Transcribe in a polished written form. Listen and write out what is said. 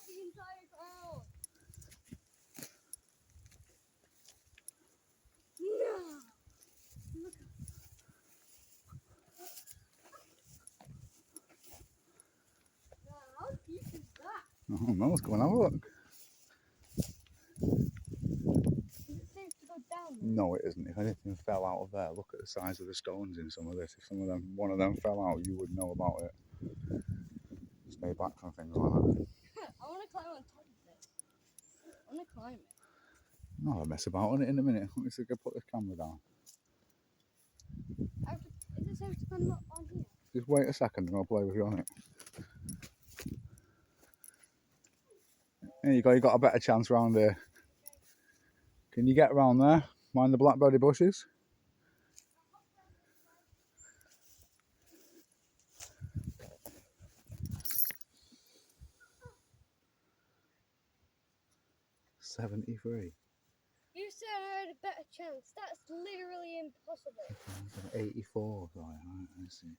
the entire ground. No. Look. How deep is that? I don't know, let's go and have a look. Is it safe to go down there? No, it isn't. If anything fell out of there, look at the size of the stones in some of this. If some of them, one of them fell out, you would know about it. Stay back from things like that. I want to climb on top of this. I want to climb it. I'll have a mess about on it in a minute. Let me see if I can put this camera down. Is it safe to climb up on here? Just wait a second and I'll play with you on it. There you go, you got a better chance round here. Can you get around there? Mind the blackberry bushes? $73. You said I had a better chance. That's literally impossible. 84. Right, I see.